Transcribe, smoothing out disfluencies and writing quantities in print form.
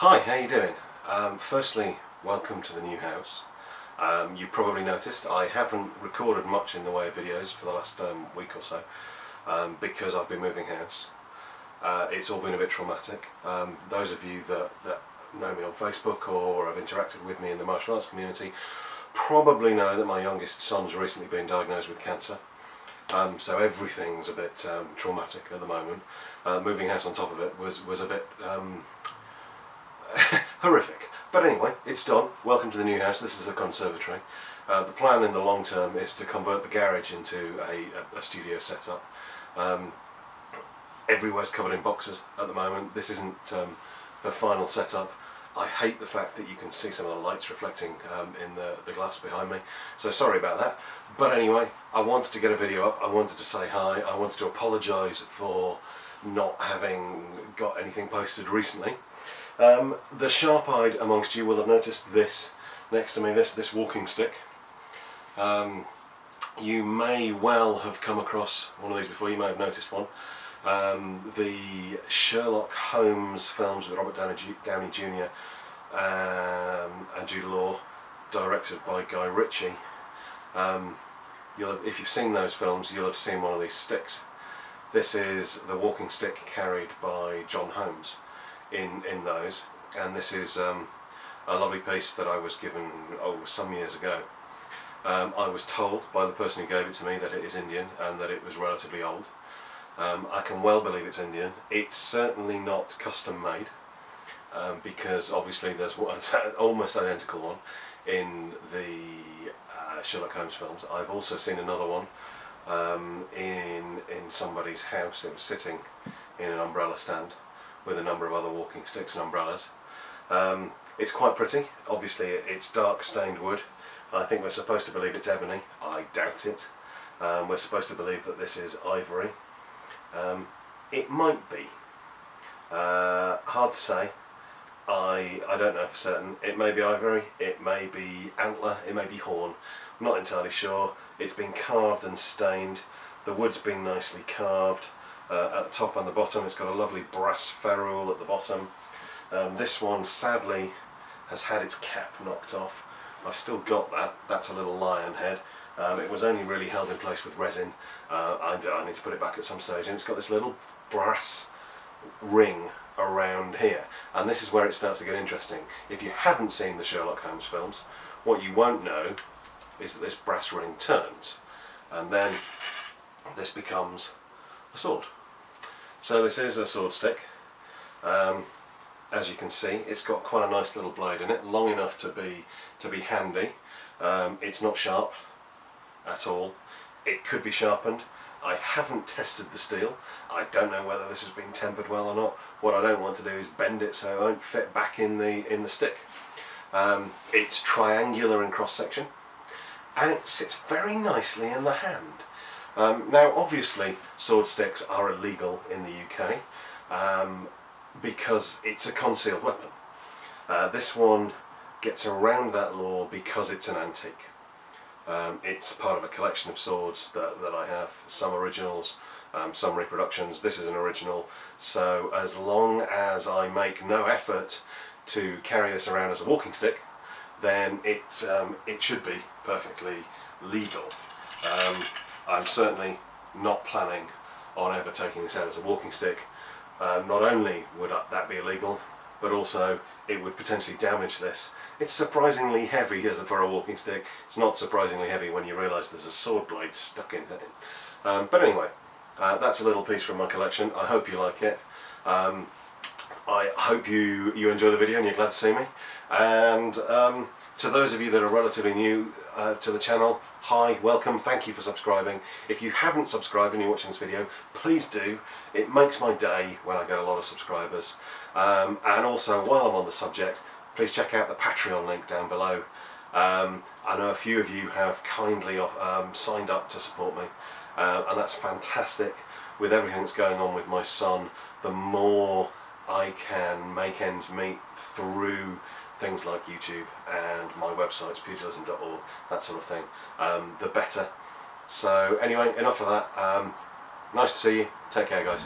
Hi, how you doing? Firstly, welcome to the new house. You probably noticed I haven't recorded much in the way of videos for the last week or so because I've been moving house. It's all been a bit traumatic. Those of you that know me on Facebook or have interacted with me in the martial arts community probably know that my youngest son's recently been diagnosed with cancer. So everything's a bit traumatic at the moment. Moving house on top of it was a bit horrific. But anyway, it's done. Welcome to the new house. This is a conservatory. The plan in the long term is to convert the garage into a studio setup. Everywhere's covered in boxes at the moment. This isn't the final setup. I hate the fact that you can see some of the lights reflecting in the glass behind me, so sorry about that. But anyway, I wanted to get a video up. I wanted to say hi. I wanted to apologise for not having got anything posted recently. The sharp-eyed amongst you will have noticed this next to me, this walking stick. You may well have come across one of these before. You may have noticed one. The Sherlock Holmes films with Robert Downey Jr. And Jude Law, directed by Guy Ritchie. If you've seen those films, you'll have seen one of these sticks. This is the walking stick carried by John Holmes in those, and this is a lovely piece that I was given some years ago. I was told by the person who gave it to me that it is Indian and that it was relatively old. I can well believe it's Indian. It's certainly not custom made, because obviously there's one almost identical one in the Sherlock Holmes films. I've also seen another one in somebody's house. It was sitting in an umbrella stand with a number of other walking sticks and umbrellas. It's quite pretty. Obviously it's dark stained wood. I think we're supposed to believe it's ebony. I doubt it. We're supposed to believe that this is ivory. It might be. Hard to say. I don't know for certain. It may be ivory, it may be antler, it may be horn. I'm not entirely sure. It's been carved and stained. The wood's been nicely carved. At the top and the bottom it's got a lovely brass ferrule at the bottom. This one sadly has had its cap knocked off. I've still got that. That's a little lion head. It was only really held in place with resin. I need to put it back at some stage, and it's got this little brass ring around here, and this is where it starts to get interesting. If you haven't seen the Sherlock Holmes films, what you won't know is that this brass ring turns, and then this becomes a sword. So this is a sword stick. As you can see, it's got quite a nice little blade in it, long enough to be handy. It's not sharp at all. It could be sharpened. I haven't tested the steel. I don't know whether this has been tempered well or not. What I don't want to do is bend it so it won't fit back in the stick. It's triangular in cross section, and it sits very nicely in the hand. Now obviously sword sticks are illegal in the UK because it's a concealed weapon. This one gets around that law because it's an antique. It's part of a collection of swords that I have, some originals, some reproductions. This is an original, so as long as I make no effort to carry this around as a walking stick, then it should be perfectly legal. I'm certainly not planning on ever taking this out as a walking stick. Not only would that be illegal, but also it would potentially damage this. It's surprisingly heavy for a walking stick. It's not surprisingly heavy when you realise there's a sword blade stuck in it. But anyway, that's a little piece from my collection. I hope you like it. I hope you enjoy the video and you're glad to see me. And to those of you that are relatively new to the channel, hi, welcome, thank you for subscribing. If you haven't subscribed and you're watching this video, please do. It makes my day when I get a lot of subscribers. And also, while I'm on the subject, please check out the Patreon link down below. I know a few of you have kindly signed up to support me, and that's fantastic. With everything that's going on with my son, the more I can make ends meet through things like YouTube and my websites, pugilism.org, that sort of thing, the better. So anyway, enough of that. Nice to see you. Take care, guys.